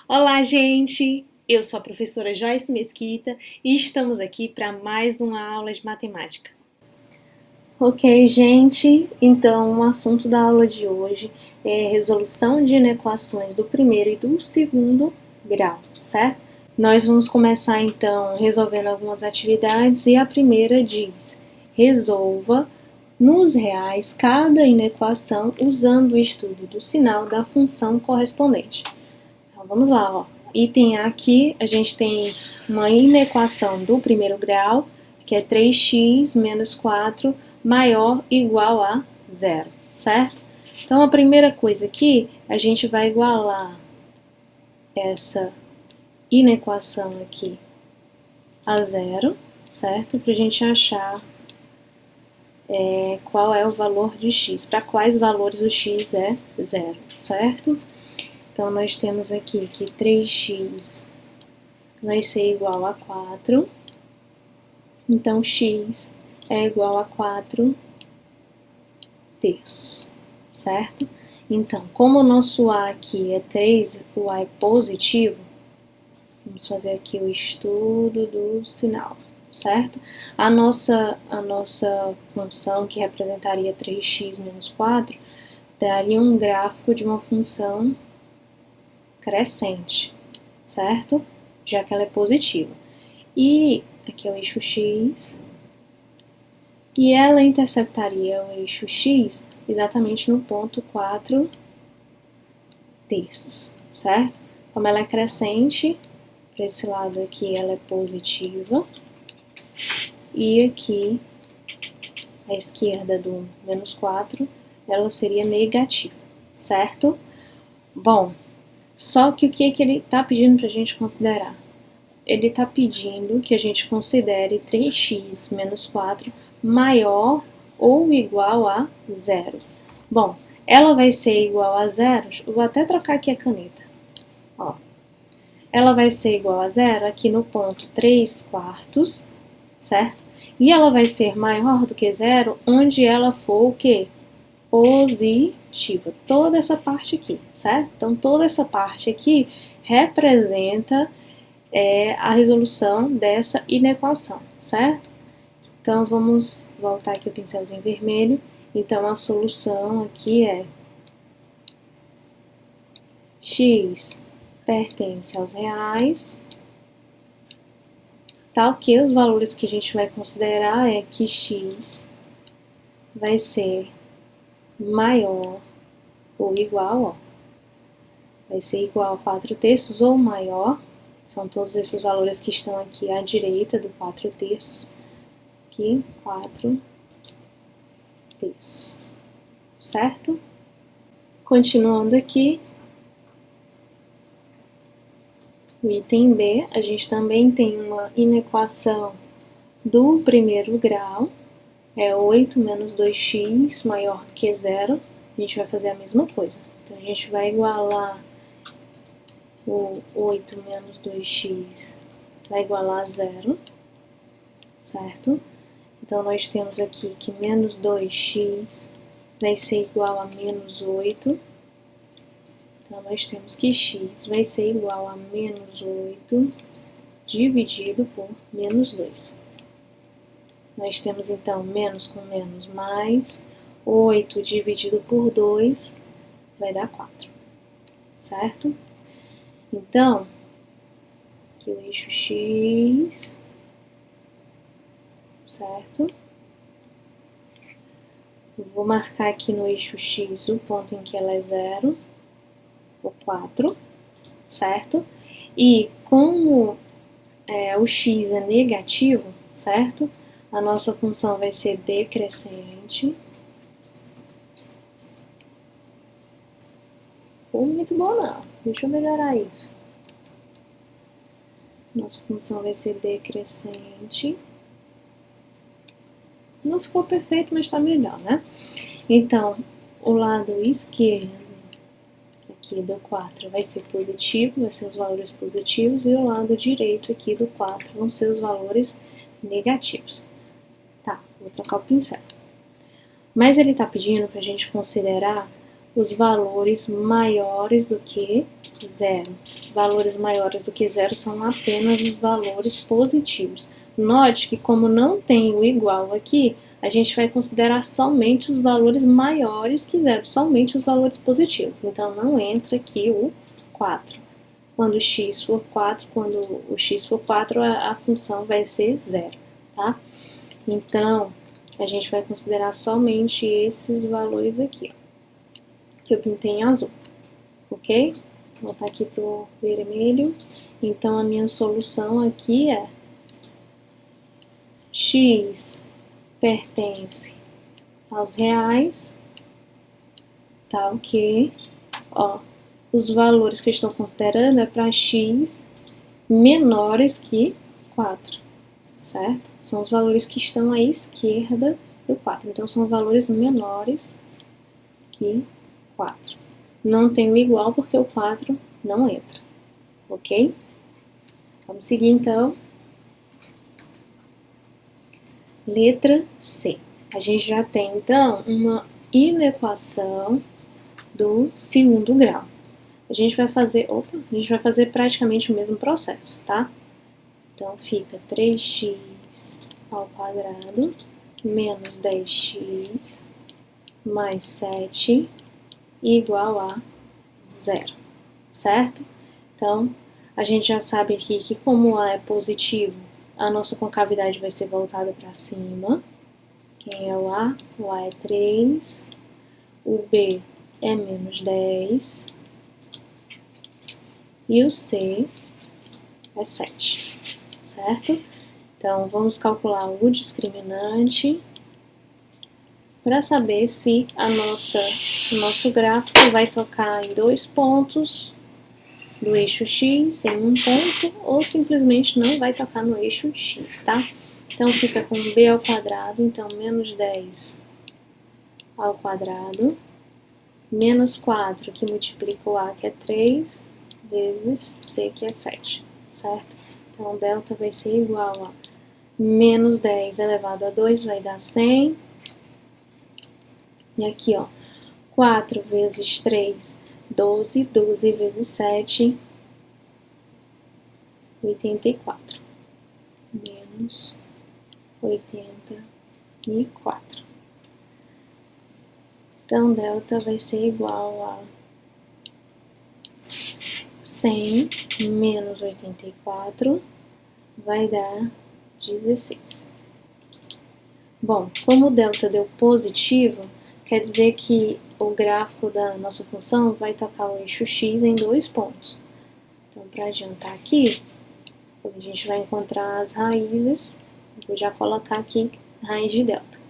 Olá, gente! Eu sou a professora Joyce Mesquita e estamos aqui para mais uma aula de matemática. Ok, gente, então o assunto da aula de hoje é resolução de inequações do primeiro e do segundo grau, certo? Nós vamos começar então resolvendo algumas atividades e a primeira diz: resolva nos reais cada inequação usando o estudo do sinal da função correspondente. Então vamos lá, ó. Item A aqui, a gente tem uma inequação do primeiro grau, que é 3x menos 4 maior ou igual a zero, certo? Então, a primeira coisa aqui, a gente vai igualar essa inequação aqui a zero, certo? Para a gente achar qual é o valor de x, para quais valores o x é zero, certo? Então, nós temos aqui que 3x vai ser igual a 4. Então, x é igual a 4 terços, certo? Então, como o nosso A aqui é 3, o A é positivo, vamos fazer aqui o estudo do sinal, certo? A nossa função, que representaria 3x menos 4, daria um gráfico de uma função crescente, certo? Já que ela é positiva. E aqui é o eixo x, e ela interceptaria o eixo x exatamente no ponto 4 terços, certo? Como ela é crescente, para esse lado aqui ela é positiva, e aqui, à esquerda do menos 4, ela seria negativa, certo? Bom, só que o que ele está pedindo para a gente considerar? Ele está pedindo que a gente considere 3x menos 4 maior ou igual a zero. Bom, ela vai ser igual a zero, eu vou até trocar aqui a caneta. Ó, ela vai ser igual a zero aqui no ponto 3 quartos, certo? E ela vai ser maior do que zero onde ela for o quê? Positiva. Toda essa parte aqui, certo? Então, toda essa parte aqui representa a resolução dessa inequação, certo? Então, vamos voltar aqui o pincelzinho vermelho. Então, a solução aqui é x pertence aos reais, tal que os valores que a gente vai considerar é que x vai ser maior ou igual, ó, vai ser igual a 4 terços ou maior, são todos esses valores que estão aqui à direita do 4 terços, aqui 4 terços, certo? Continuando aqui, no item B, a gente também tem uma inequação do primeiro grau, é 8 menos 2x maior que zero, a gente vai fazer a mesma coisa. Então, a gente vai igualar o 8 menos 2x, vai igualar a zero, certo? Então, nós temos aqui que menos 2x vai ser igual a menos 8. Então, nós temos que x vai ser igual a menos 8 dividido por menos 2. Nós temos, então, menos com menos mais, 8 dividido por 2 vai dar 4, certo? Então, aqui o eixo x, certo? Eu vou marcar aqui no eixo x o ponto em que ela é zero, o 4, certo? E como o x é negativo, certo? A nossa função vai ser decrescente. Não muito bom não, deixa eu melhorar isso. Nossa função vai ser decrescente. Não ficou perfeito, mas está melhor, né? Então, o lado esquerdo aqui do 4 vai ser positivo, vai ser os valores positivos, e o lado direito aqui do 4 vão ser os valores negativos. Tá, vou trocar o pincel. Mas ele está pedindo para a gente considerar os valores maiores do que zero. Valores maiores do que zero são apenas os valores positivos. Note que como não tem o igual aqui, a gente vai considerar somente os valores maiores que zero, somente os valores positivos. Então, não entra aqui o 4. Quando x for 4, quando o x for 4, a função vai ser zero, tá? Então, a gente vai considerar somente esses valores aqui, ó, que eu pintei em azul, ok? Vou botar aqui pro vermelho. Então, a minha solução aqui é x pertence aos reais, tá ok? Ó, os valores que eu estou considerando é para x menores que 4, certo? São os valores que estão à esquerda do 4, então são valores menores que 4. Não tem o igual porque o 4 não entra, ok? Vamos seguir então. Letra C. A gente já tem, então, uma inequação do segundo grau. A gente vai fazer praticamente o mesmo processo, tá? Então, fica 3x ao quadrado menos 10x mais 7 igual a 0, certo? Então, a gente já sabe aqui que como A é positivo, a nossa concavidade vai ser voltada para cima. Quem é o A? O A é 3, o B é menos 10 e o C é 7, certo? Então, vamos calcular o discriminante para saber se o nosso gráfico vai tocar em 2 pontos do eixo X, em um ponto, ou simplesmente não vai tocar no eixo X, tá? Então, fica com B ao quadrado, então, menos 10 ao quadrado, menos 4, que multiplica o A, que é 3, vezes C, que é 7, certo? Então, delta vai ser igual a menos 10 elevado a 2, vai dar 100. E aqui, ó, 4 vezes 3, 12, 12 vezes 7, 84, menos 84. Então, delta vai ser igual a 100 menos 84, vai dar 16. Bom, como o delta deu positivo, quer dizer que o gráfico da nossa função vai tocar o eixo x em 2 pontos. Então, para adiantar aqui, a gente vai encontrar as raízes, vou já colocar aqui raiz de delta.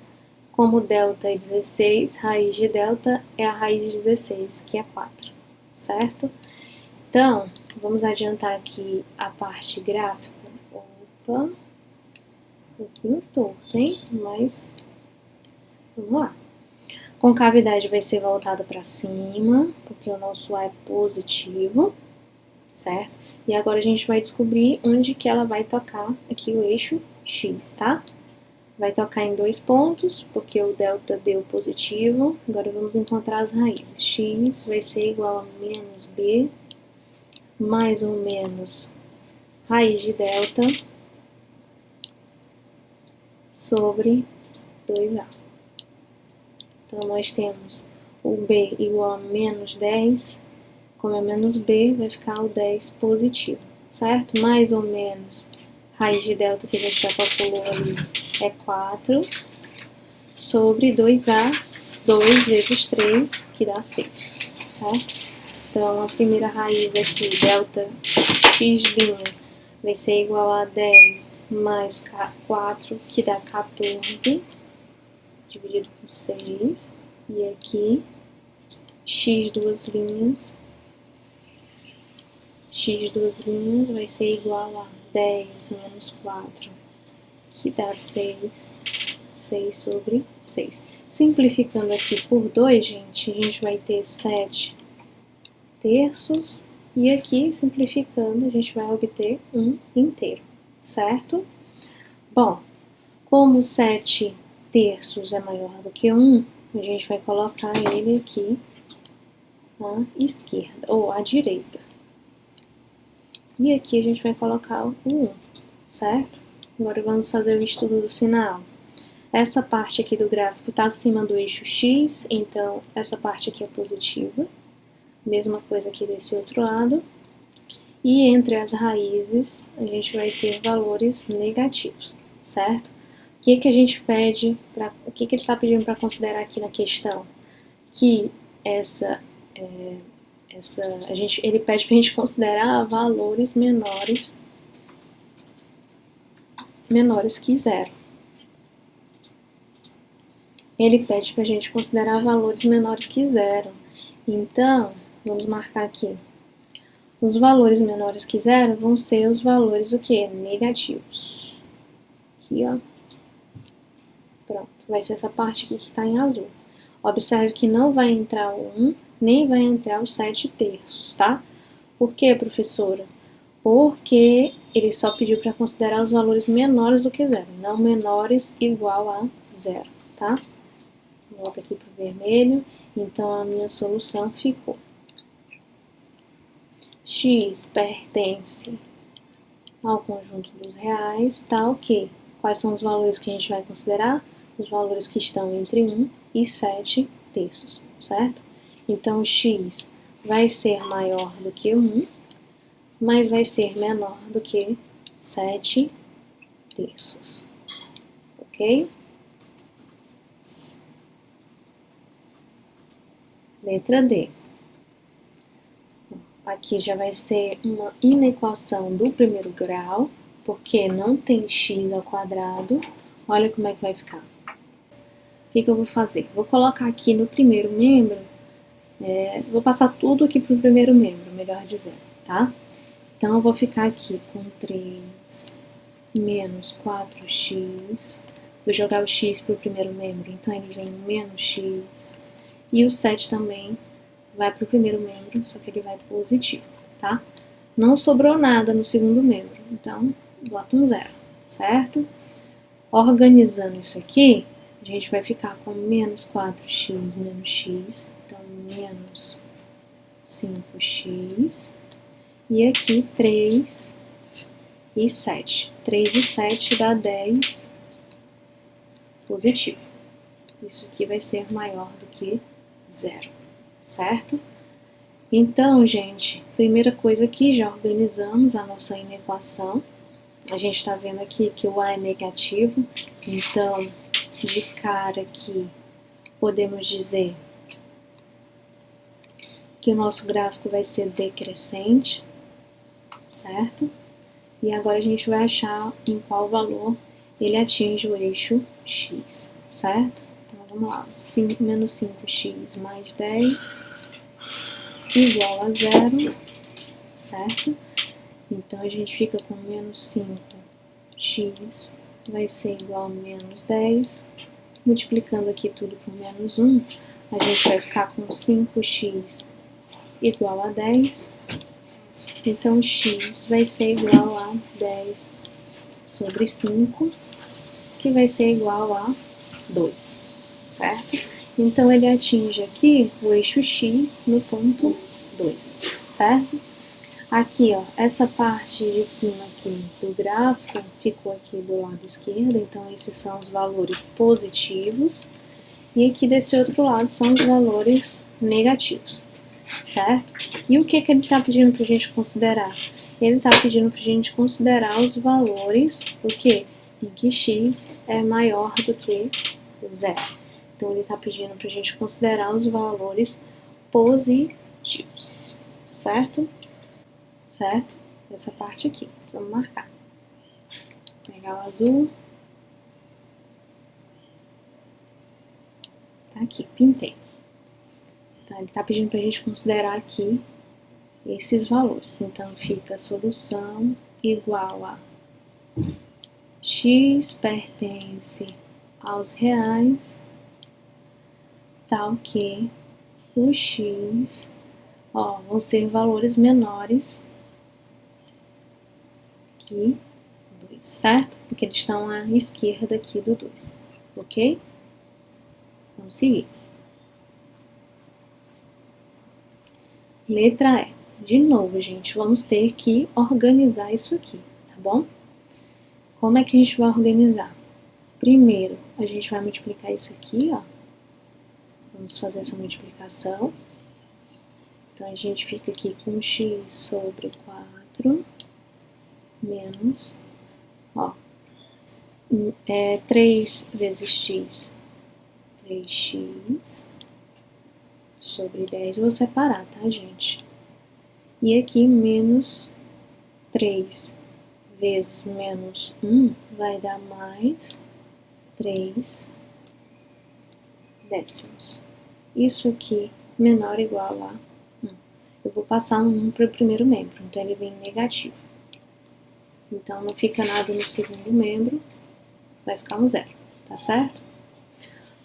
Como delta é 16, raiz de delta é a raiz de 16, que é 4, certo? Então, vamos adiantar aqui a parte gráfica. Opa, um pouquinho torto, hein? Mas, vamos lá. Concavidade vai ser voltada para cima, porque o nosso A é positivo, certo? E agora a gente vai descobrir onde que ela vai tocar aqui o eixo X, tá? Vai tocar em 2 pontos, porque o delta deu positivo. Agora vamos encontrar as raízes. X vai ser igual a menos B, mais ou menos raiz de delta sobre 2A. Então, nós temos o B igual a menos 10, como é menos B, vai ficar o 10 positivo, certo? Mais ou menos, raiz de delta que a gente já calculou ali é 4, sobre 2A, 2 vezes 3, que dá 6, certo? Então, a primeira raiz aqui, delta x' vai ser igual a 10 mais 4, que dá 14, dividido por 6, e aqui, x duas linhas vai ser igual a 10 menos 4, que dá 6, 6 sobre 6. Simplificando aqui por 2, gente, a gente vai ter 7 terços, e aqui, simplificando, a gente vai obter 1 inteiro, certo? Bom, como 7 terços é maior do que 1, a gente vai colocar ele aqui à esquerda, ou à direita. E aqui a gente vai colocar o 1, certo? Agora vamos fazer o estudo do sinal. Essa parte aqui do gráfico está acima do eixo X, então essa parte aqui é positiva. Mesma coisa aqui desse outro lado. E entre as raízes, a gente vai ter valores negativos, certo? O que a gente pede, o que ele está pedindo para considerar aqui na questão? Que ele pede para a gente considerar valores menores que zero. Ele pede para a gente considerar valores menores que zero. Então, vamos marcar aqui. Os valores menores que zero vão ser os valores o quê? Negativos. Aqui, ó. Pronto, vai ser essa parte aqui que está em azul. Observe que não vai entrar o 1, nem vai entrar os 7/3, tá? Por quê, professora? Porque ele só pediu para considerar os valores menores do que zero, não menores igual a zero, tá? Volta aqui para o vermelho, então a minha solução ficou: x pertence ao conjunto dos reais, tá ok. Quais são os valores que a gente vai considerar? Os valores que estão entre 1 e 7/3, certo? Então, x vai ser maior do que 1, mas vai ser menor do que 7/3, ok? Letra D. Aqui já vai ser uma inequação do primeiro grau, porque não tem x ao quadrado. Olha como é que vai ficar. O que eu vou fazer? Vou colocar aqui no primeiro membro, vou passar tudo aqui para o primeiro membro, melhor dizendo, tá? Então, eu vou ficar aqui com 3 menos 4x. Vou jogar o x para o primeiro membro, então ele vem menos x. E o 7 também vai para o primeiro membro, só que ele vai positivo, tá? Não sobrou nada no segundo membro, então bota um 0, certo? Organizando isso aqui, a gente vai ficar com menos 4x menos x, então menos 5x. E aqui 3 e 7. 3 e 7 dá 10 positivo. Isso aqui vai ser maior do que 0, certo? Então, gente, primeira coisa aqui, já organizamos a nossa inequação. A gente está vendo aqui que o A é negativo, então, de cara aqui, podemos dizer que o nosso gráfico vai ser decrescente, certo? E agora a gente vai achar em qual valor ele atinge o eixo X, certo? Então, vamos lá, menos 5x mais 10 igual a 0, certo? Então, a gente fica com menos 5x vai ser igual a menos 10. Multiplicando aqui tudo por menos 1, a gente vai ficar com 5x igual a 10. Então, x vai ser igual a 10 sobre 5, que vai ser igual a 2, certo? Então, ele atinge aqui o eixo x no ponto 2, certo? Aqui, ó, essa parte de cima aqui do gráfico ficou aqui do lado esquerdo, então esses são os valores positivos. E aqui desse outro lado são os valores negativos, certo? E o que ele está pedindo para a gente considerar? Ele está pedindo para a gente considerar os valores, o quê? Em que x é maior do que 0. Então, ele está pedindo para a gente considerar os valores positivos, certo? Certo? Essa parte aqui, vamos marcar. Vou pegar o azul. Tá aqui, pintei. Então, ele está pedindo para a gente considerar aqui esses valores. Então, fica a solução igual a x pertence aos reais, tal que o x, ó, vão ser valores menores que 2, certo? Porque eles estão à esquerda aqui do 2, ok? Vamos seguir. Letra E. De novo, gente, vamos ter que organizar isso aqui, tá bom? Como é que a gente vai organizar? Primeiro, a gente vai multiplicar isso aqui, ó. Vamos fazer essa multiplicação. Então, a gente fica aqui com x sobre 4 menos, ó, 3 vezes x, 3x sobre 10. Vou separar, tá, gente? E aqui, menos 3 vezes menos 1 vai dar mais 3 décimos. Isso aqui menor ou igual a 1. Eu vou passar um 1 para o primeiro membro, então ele vem negativo. Então, não fica nada no segundo membro, vai ficar um 0, tá certo?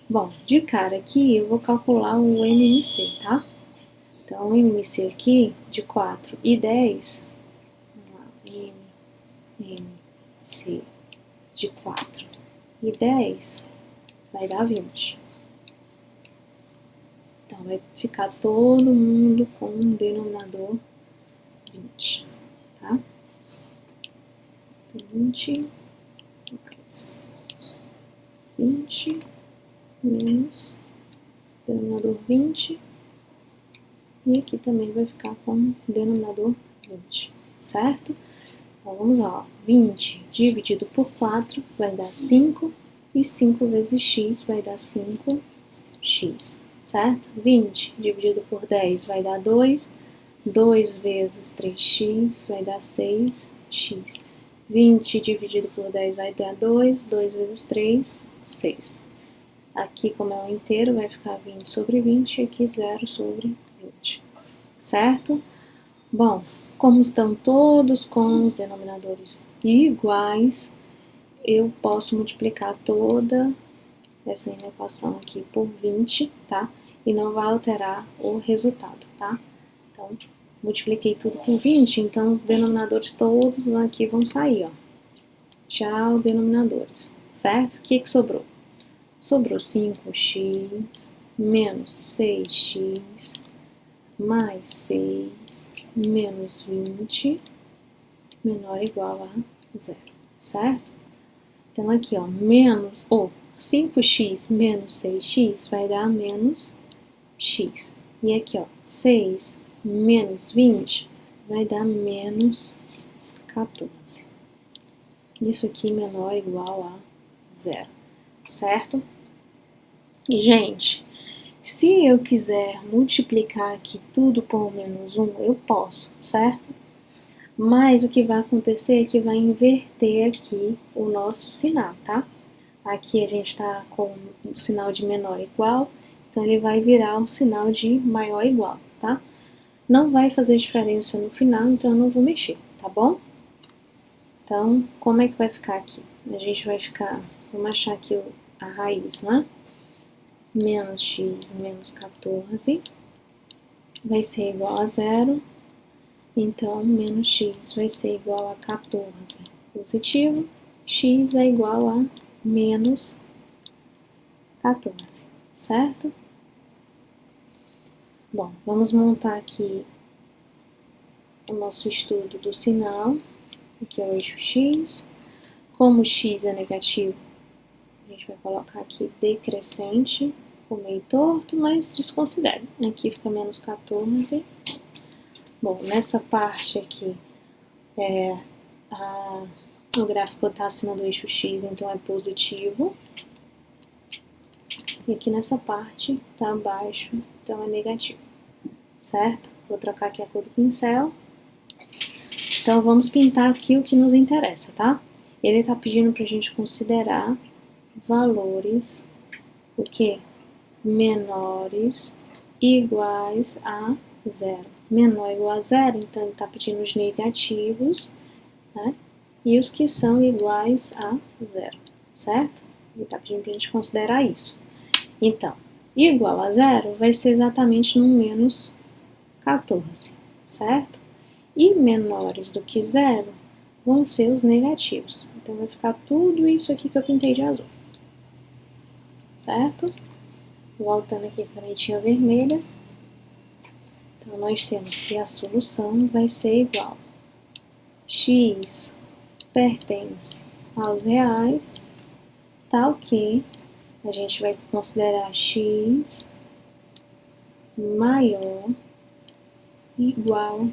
Bom, de cara aqui eu vou calcular o MMC, tá? Então, o MMC aqui de 4 e 10, vamos lá, MMC de 4 e 10 vai dar 20. Então, vai ficar todo mundo com um denominador 20, tá? 20 mais 20 menos denominador 20. E aqui também vai ficar com denominador 20, certo? Então, vamos lá, ó. 20 dividido por 4 vai dar 5, e 5 vezes x vai dar 5x, certo? 20 dividido por 10 vai dar 2, 2 vezes 3x vai dar 6x. 20 dividido por 10 vai dar 2, 2 vezes 3, 6. Aqui, como é um inteiro, vai ficar 20 sobre 20, e aqui 0 sobre 20, certo? Bom, como estão todos com os denominadores iguais, eu posso multiplicar toda essa inequação aqui por 20, tá? E não vai alterar o resultado, tá? Então, multipliquei tudo por 20, então os denominadores todos aqui vão sair, ó. Tchau, denominadores, certo? O que sobrou? Sobrou 5x menos 6x mais 6 menos 20 menor ou igual a 0, certo? Então, aqui, ó, menos, 5x menos 6x vai dar menos x. E aqui, ó, 6 menos 20 vai dar menos 14. Isso aqui menor ou igual a 0, certo? E, gente, se eu quiser multiplicar aqui tudo por menos 1, eu posso, certo? Mas o que vai acontecer é que vai inverter aqui o nosso sinal, tá? Aqui a gente tá com o sinal de menor igual, então ele vai virar um sinal de maior igual, tá? Não vai fazer diferença no final, então eu não vou mexer, tá bom? Então, como é que vai ficar aqui? A gente vai ficar, vamos achar aqui a raiz, né? Menos x menos 14 vai ser igual a 0, então menos x vai ser igual a 14 positivo, x é igual a menos 14, certo? Bom, vamos montar aqui o nosso estudo do sinal, aqui é o eixo x. Como x é negativo, a gente vai colocar aqui decrescente, ficou meio torto, mas desconsidere. Aqui fica menos 14. Bom, nessa parte aqui, o gráfico está acima do eixo x, então é positivo. E aqui nessa parte está abaixo, então é negativo, certo? Vou trocar aqui a cor do pincel. Então, vamos pintar aqui o que nos interessa, tá? Ele está pedindo para a gente considerar valores, o quê? Menores iguais a 0. Menor igual a 0, então ele está pedindo os negativos, né? E os que são iguais a 0, certo? Ele está pedindo para a gente considerar isso. Então, igual a 0 vai ser exatamente no menos 14, certo? E menores do que 0 vão ser os negativos. Então, vai ficar tudo isso aqui que eu pintei de azul, certo? Voltando aqui com a canetinha vermelha. Então, nós temos que a solução vai ser igual. X pertence aos reais, tal que a gente vai considerar x maior igual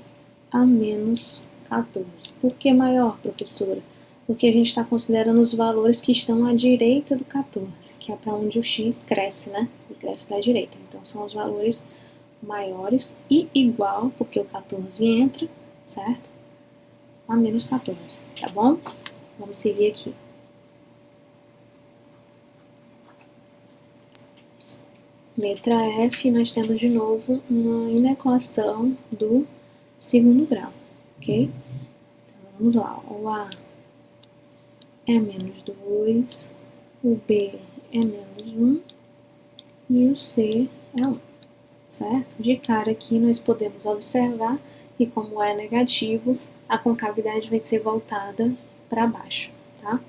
a menos 14. Por que maior, professora? Porque a gente está considerando os valores que estão à direita do 14, que é para onde o x cresce, né? Ele cresce para a direita. Então, são os valores maiores e igual, porque o 14 entra, certo? A menos 14, tá bom? Vamos seguir aqui. Letra F, nós temos de novo uma inequação do segundo grau, ok? Então, vamos lá. O A é menos 2, o B é menos 1 e o C é 1, certo? De cara aqui nós podemos observar que como é negativo, a concavidade vai ser voltada para baixo, tá?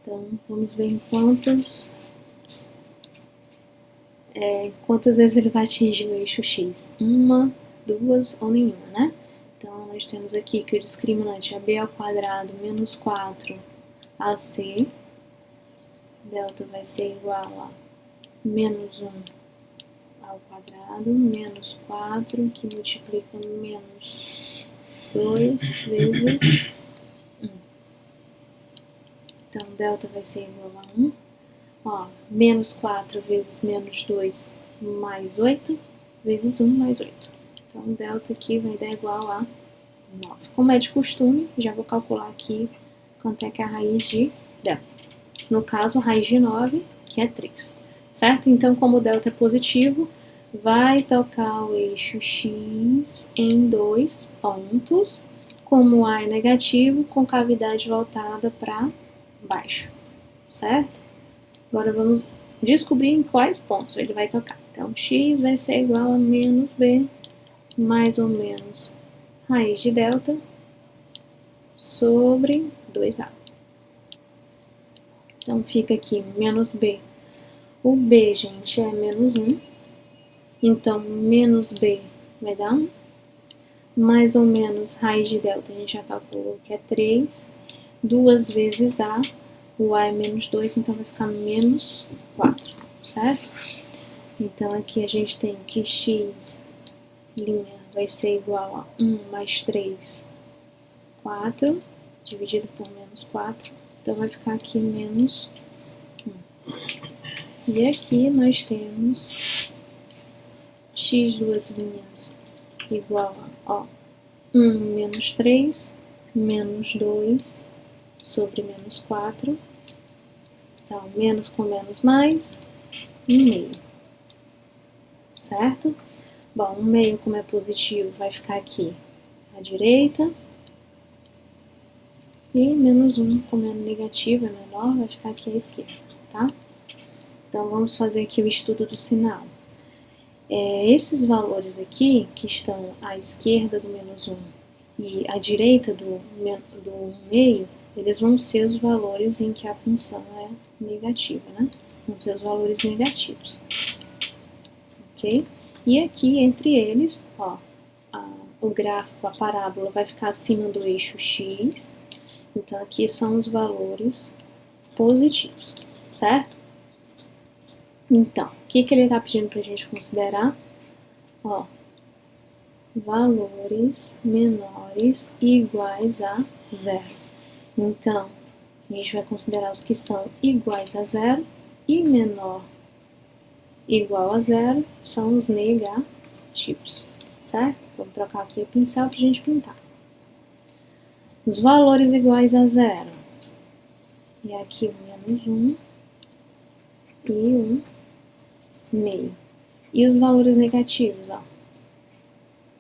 Então, vamos ver em quantas vezes ele vai atingir o eixo X. Uma, duas ou nenhuma, né? Então, nós temos aqui que o discriminante é b ao quadrado menos 4ac. Delta vai ser igual a menos 1 ao quadrado, menos 4, que multiplica menos 2 vezes 1. Então, delta vai ser igual a 1. Ó, menos 4 vezes menos 2 mais 8, vezes 1 mais 8. Então, delta aqui vai dar igual a 9. Como é de costume, já vou calcular aqui quanto é que é a raiz de delta. No caso, a raiz de 9, que é 3. Certo? Então, como o delta é positivo, vai tocar o eixo X em 2 pontos. Como A é negativo, com cavidade voltada para baixo. Certo? Agora vamos descobrir em quais pontos ele vai tocar. Então, x vai ser igual a menos b, mais ou menos raiz de delta, sobre 2a. Então, fica aqui menos b. O b, gente, é menos 1. Então, menos b vai dar 1. Mais ou menos raiz de delta, a gente já calculou que é 3. 2 vezes a. O a é menos 2, então vai ficar menos 4, certo? Então, aqui a gente tem que x' vai ser igual a 1 mais 3, 4, dividido por menos 4. Então, vai ficar aqui menos 1. E aqui nós temos x duas linhas igual a 1 menos 3, menos 2, sobre menos 4. Então, menos com menos mais, 1/2. Certo? Bom, 1/2, como é positivo, vai ficar aqui à direita. E menos 1, como é negativo, é menor, vai ficar aqui à esquerda, tá? Então, vamos fazer aqui o estudo do sinal. Esses valores aqui, que estão à esquerda do menos 1 e à direita do 1/2, eles vão ser os valores em que a função é negativa, né? Vão ser os valores negativos. Ok? E aqui, entre eles, ó, o gráfico, a parábola, vai ficar acima do eixo X. Então, aqui são os valores positivos, certo? Então, o que ele está pedindo para a gente considerar? Ó, valores menores e iguais a 0. Então, a gente vai considerar os que são iguais a 0 e menor igual a 0 são os negativos, certo? Vou trocar aqui o pincel para a gente pintar. Os valores iguais a 0. E aqui o menos 1 e 1/2. E os valores negativos, ó.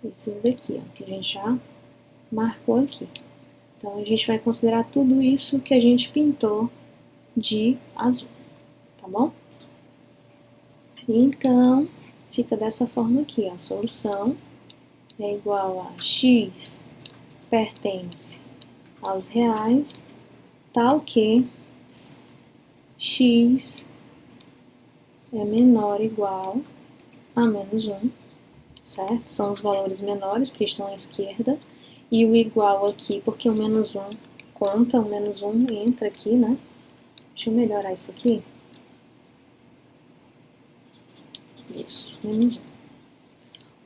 Esses daqui, ó, que a gente já marcou aqui. Então, a gente vai considerar tudo isso que a gente pintou de azul, tá bom? Então, fica dessa forma aqui, ó. A solução é igual a x pertence aos reais, tal que x é menor ou igual a menos 1 certo? São os valores menores, porque estão à esquerda, e o igual aqui, porque o menos 1 conta, o menos 1 entra aqui, né? Deixa eu melhorar isso aqui. Isso, menos 1.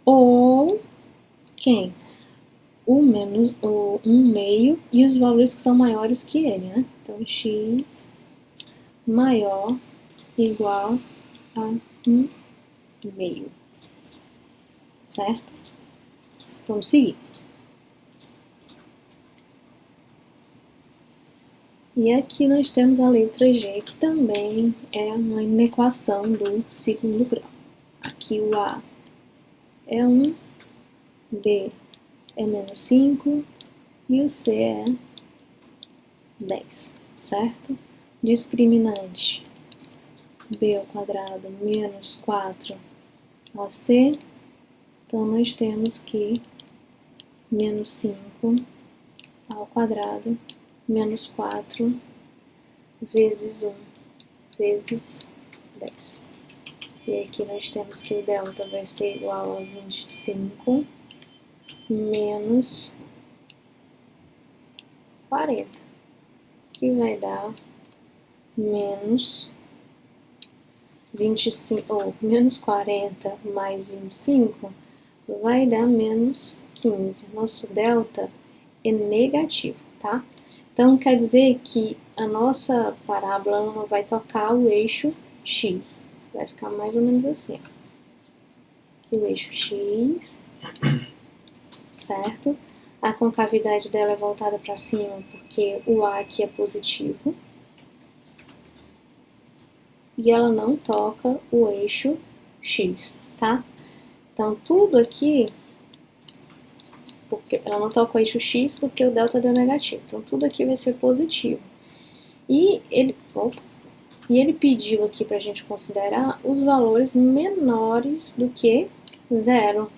Ou quem? O 1/2 e os valores que são maiores que ele, né? Então, x maior igual a 1/2, certo? Vamos seguir. E aqui nós temos a letra G, que também é uma inequação do segundo grau. Aqui o A é 1, B é menos 5 e o C é 10, certo? Discriminante B ao quadrado menos 4AC, então nós temos que menos 5 ao quadrado menos 4 vezes 1 vezes 10. E aqui nós temos que o delta vai ser igual a 25 menos 40, que vai dar menos 25, ou menos 40 mais 25 vai dar menos 15. Nosso delta é negativo, tá? Então, quer dizer que a nossa parábola não vai tocar o eixo x. Vai ficar mais ou menos assim. Aqui o eixo x, certo? A concavidade dela é voltada para cima porque o A aqui é positivo. E ela não toca o eixo x, tá? Então, tudo aqui, porque ela não toca o eixo x porque o delta deu negativo. Então, tudo aqui vai ser positivo. E ele pediu aqui para a gente considerar os valores menores do que 0.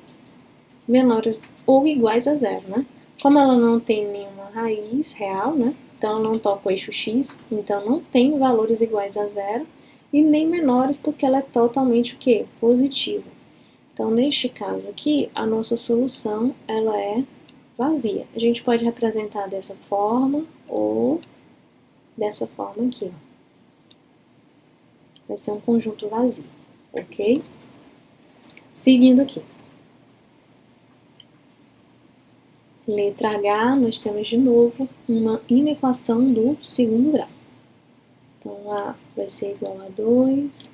Menores ou iguais a 0, né? Como ela não tem nenhuma raiz real, né? Então, ela não toca o eixo x, então não tem valores iguais a 0. E nem menores, porque ela é totalmente o quê? Positiva. Então, neste caso aqui, a nossa solução, ela é vazia. A gente pode representar dessa forma ou dessa forma aqui, ó. Vai ser um conjunto vazio, ok? Seguindo aqui. Letra H, nós temos de novo uma inequação do segundo grau. Então, A vai ser igual a 2,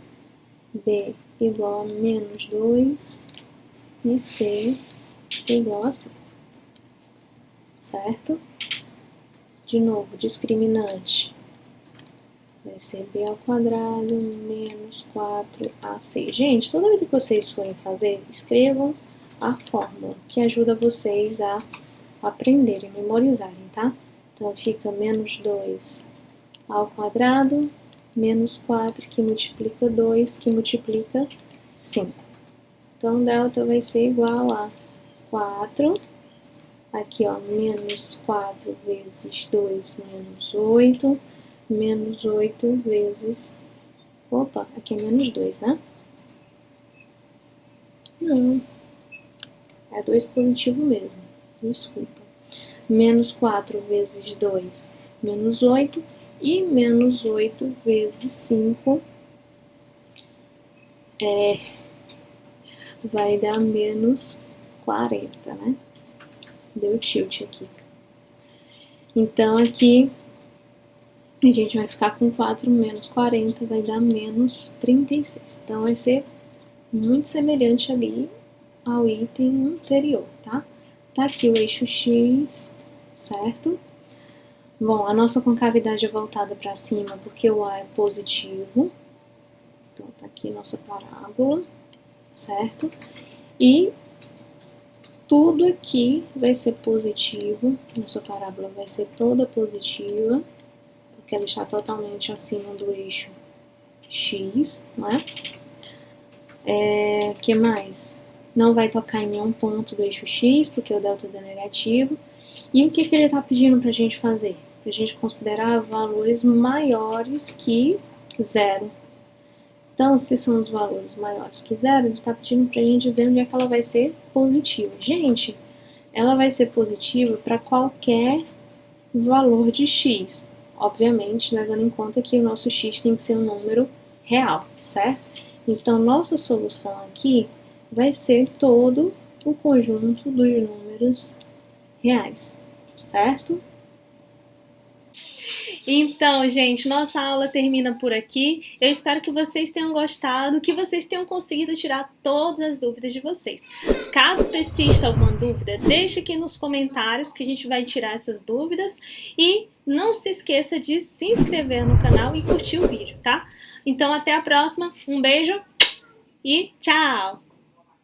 B igual a menos 2 e C igual a 5, certo? De novo, discriminante vai ser B ao quadrado menos 4AC. Gente, toda vez que vocês forem fazer, escrevam a fórmula, que ajuda vocês a aprenderem, memorizarem, tá? Então, fica menos 2 ao quadrado menos 4, que multiplica 2, que multiplica 5. Então, delta vai ser igual a 4, aqui ó, menos 4 vezes 2 menos 8, menos 8 vezes, opa, aqui é menos 2, né? Não, é 2 positivo mesmo, desculpa. Menos 4 vezes 2, menos 8, e menos 8 vezes 5 vai dar menos 40, né? Deu tilt aqui. Então, aqui a gente vai ficar com 4 menos 40, vai dar menos 36. Então, vai ser muito semelhante ali ao item anterior, tá? Tá aqui o eixo x, certo? Bom, a nossa concavidade é voltada para cima porque o A é positivo. Então, tá aqui nossa parábola, certo? E tudo aqui vai ser positivo. Nossa parábola vai ser toda positiva, porque ela está totalmente acima do eixo x, né? Que mais? Não vai tocar em nenhum ponto do eixo x, porque o delta é negativo. E o que ele está pedindo para a gente fazer? Para a gente considerar valores maiores que 0. Então, se são os valores maiores que zero, ele está pedindo para a gente dizer onde é que ela vai ser positiva. Gente, ela vai ser positiva para qualquer valor de x. Obviamente, levando em conta que o nosso x tem que ser um número real, certo? Então, nossa solução aqui vai ser todo o conjunto dos números reais, certo? Então, gente, nossa aula termina por aqui. Eu espero que vocês tenham gostado, que vocês tenham conseguido tirar todas as dúvidas de vocês. Caso persista alguma dúvida, deixe aqui nos comentários que a gente vai tirar essas dúvidas. E não se esqueça de se inscrever no canal e curtir o vídeo, tá? Então, até a próxima. Um beijo e tchau!